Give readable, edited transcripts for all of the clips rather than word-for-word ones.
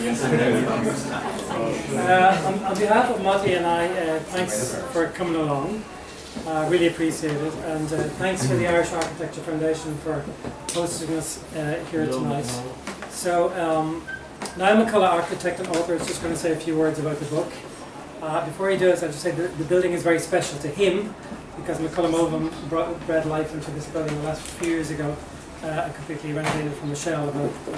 On behalf of Motti and I, thanks for coming along. Really appreciate it, and thanks to the Irish Architecture Foundation for hosting us here tonight. So, Niall Mccullough, architect and author, is just going to say a few words about the book. Before he does, I'll just say that the building is very special to him, because Mccullough Oldham bred life into this building the last few years ago. I completely renovated from the shell.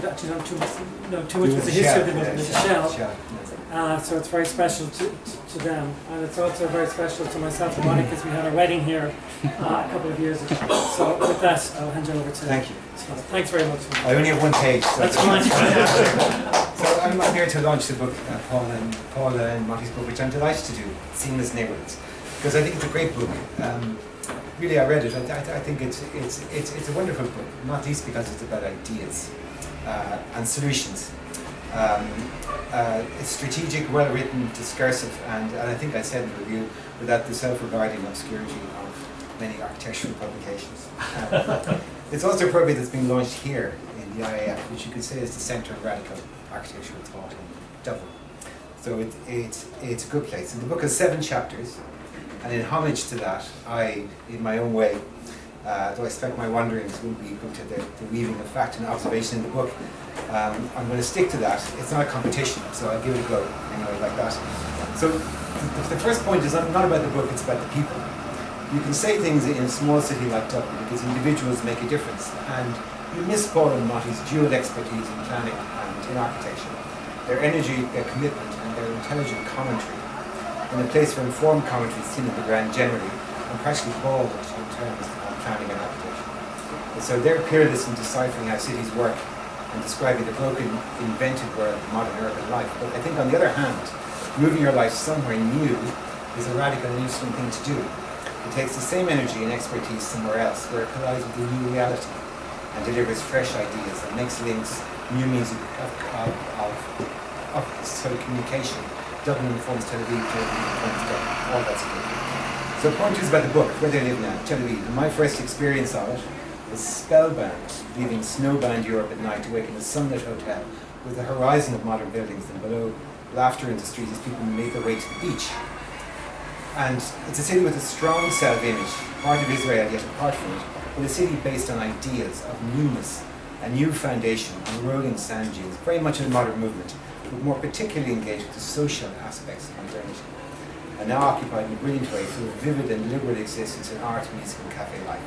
Actually, not too much with the history of the building. It's a shell. So it's very special to them, and it's also very special to myself and Motti, because we had our wedding here a couple of years ago. So with that, I'll hand you over to. Thank you. So, thanks very much. I only have one page. So that's fine. So I'm here to launch the book, Paul and Motti's book, which I'm delighted to do, Seamless Neighbourhoods, because I think it's a great book. Really, I read it. I think it's a wonderful book, not least because it's about ideas and solutions. It's strategic, well written, discursive, and I think I said in the review, without the self-regarding obscurity of many architectural publications. It's also a project that's been launched here in the IAF, which you could say is the centre of radical architectural thought in Dublin. So it's a good place. And the book has 7 chapters. And in homage to that, I, in my own way, though I expect my wanderings will be equal to the weaving of fact and observation in the book, I'm going to stick to that. It's not a competition, so I'll give it a go, anyway, like that. So the first point is not about the book, it's about the people. You can say things in a small city like Dublin because individuals make a difference, and you miss Paul and Motti's dual expertise in planning and in architecture, their energy, their commitment, and their intelligent commentary in a place where informed commentary is seen in the ground generally, and practically bald in terms of planning and architecture. And so they're peerless in deciphering how cities work and describing the broken, invented world of modern urban life. But I think on the other hand, moving your life somewhere new is a radical and interesting thing to do. It takes the same energy and expertise somewhere else, where it collides with a new reality and delivers fresh ideas and makes links, new means of sort of communication. Dublin informs Tel Aviv, Tel Aviv informs Dublin, all that's good. So point 2 is about the book, where they live now, Tel Aviv. And my first experience of it was spellbound, leaving snowbound Europe at night to wake in a sunlit hotel with a horizon of modern buildings, and below laughter in the streets as people made their way to the beach. And it's a city with a strong self-image, part of Israel yet apart from it, but a city based on ideas of newness, a new foundation on rolling sand dunes, very much a modern movement, but more particularly engaged with the social aspects of modernity, and now occupied in a brilliant way through a vivid and liberal existence in art, music and cafe life.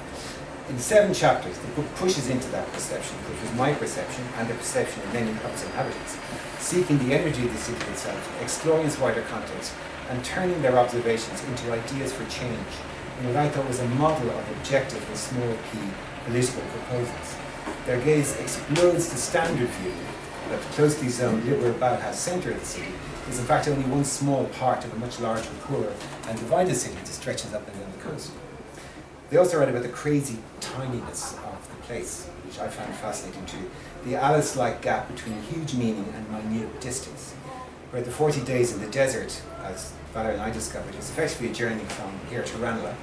In 7 chapters, the book pushes into that perception, which was my perception and the perception of many of its inhabitants, seeking the energy of the city itself, exploring its wider context, and turning their observations into ideas for change, in what I thought was a model of objective and small p political proposals. Their gaze explodes the standard view that the closely zoned liberal Bauhaus centre of the city is in fact only one small part of a much larger, poorer and divided city that stretches up and down the coast. They also write about the crazy tininess of the place, which I found fascinating too. The Alice-like gap between huge meaning and minute distance, where the 40 days in the desert, as Valerie and I discovered, is effectively a journey from here to Ranelagh.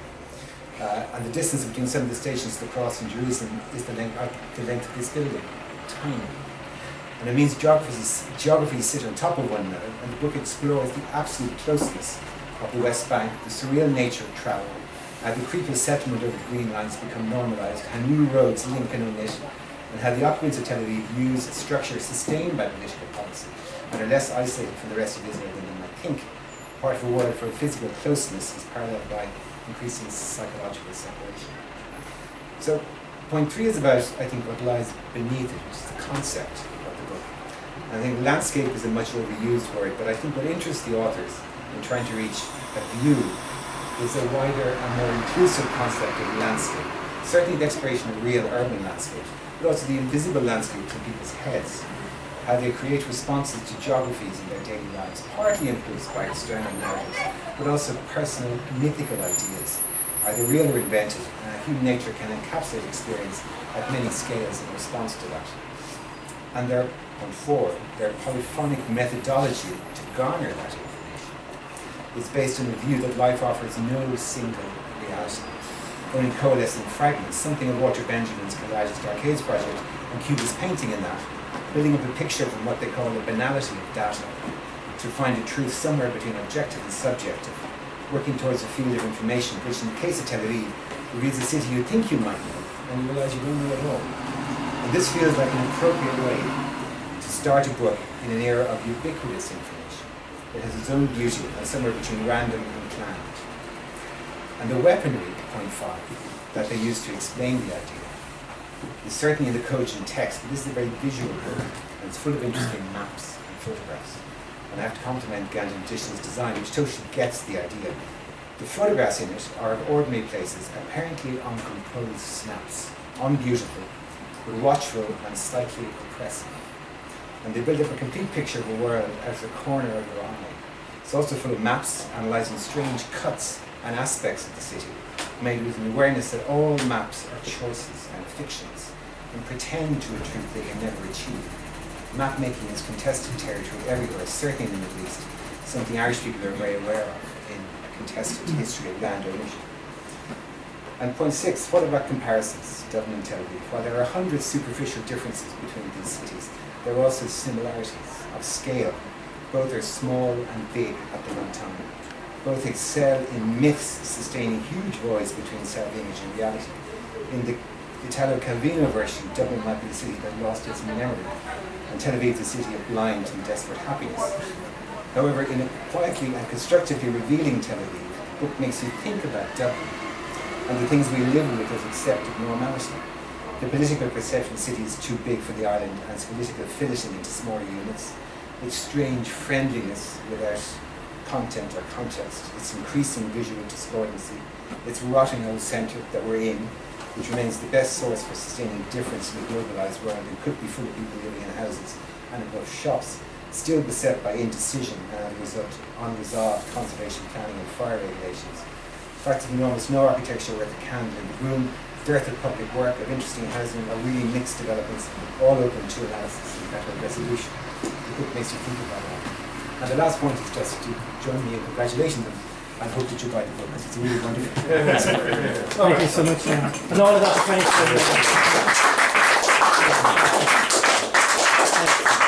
And the distance between some of the stations to cross in Jerusalem is the length of this building, tiny. And it means geographies sit on top of one another, and the book explores the absolute closeness of the West Bank, the surreal nature of travel, how the creepless settlement over the Green Lines become normalised, how new roads link and unknit, and how the occupants of Tel Aviv use a structure sustained by political policy and are less isolated from the rest of Israel than they might think. Part of a world where physical closeness is paralleled by increasing psychological separation. So, point 3 is about, I think, what lies beneath it, which is the concept of the book. And I think landscape is a much overused word, but I think what interests the authors in trying to reach a view is a wider and more inclusive concept of landscape. Certainly the exploration of real urban landscape, but also the invisible landscapes in people's heads, how they create responses to geographies in their daily lives, partly influenced by external narratives, but also personal, mythical ideas, either real or invented, and human nature can encapsulate experience at many scales in response to that. And their, point 4, their polyphonic methodology to garner that information is based on the view that life offers no single reality, only coalescing fragments, something of Walter Benjamin's Collages d'Arcades project and Cubist painting in that, building up a picture from what they call the banality of data to find a truth somewhere between objective and subjective, working towards a field of information which, in the case of Tel Aviv, reveals a city you think you might know and you realise you don't know at all. And this feels like an appropriate way to start a book in an era of ubiquitous information. It has its own beauty and somewhere between random and planned. And the weaponry, point 5, that they use to explain the idea is certainly in the cogent text, but this is a very visual book, and it's full of interesting maps and photographs. And I have to compliment Gandhi Edition's design, which totally gets the idea. The photographs in it are of ordinary places, apparently uncomposed snaps, unbeautiful, but watchful and slightly oppressive. And they build up a complete picture of a world out of the corner of your eye. It's also full of maps analysing strange cuts and aspects of the city, made with an awareness that all maps are choices and fictions, and pretend to a truth they can never achieve. Map making is contested territory everywhere, certainly in the Middle East, something Irish people are very aware of in a contested history of land ownership. And point 6, what about comparisons, Dublin and Tel Aviv? While there are 100 superficial differences between these cities, there are also similarities of scale. Both are small and big at the one time. Both excel in myths sustaining huge voids between self-image and reality. In the Italo Calvino version, Dublin might be the city that lost its memory, and Tel Aviv the city of blind and desperate happiness. However, in a quietly and constructively revealing Tel Aviv, the book makes you think about Dublin and the things we live with as accepted normality. The political perception of the city is too big for the island, and its political filleting into smaller units, its strange friendliness without content or context, its increasing visual despondency, its rotting old centre that we're in, which remains the best source for sustaining difference in a globalised world and could be full of people living in houses and above shops, still beset by indecision and, as a result, unresolved conservation planning and fire regulations. Practically almost no architecture worth a candle in the room, dearth of public work, of interesting housing, or really mixed developments, all open to analysis and better resolution. The book makes you think about that. And the last point is just to join me in congratulating them and hope that you buy the book, because it's really wonderful. Thank you so much, and all of that. Thanks.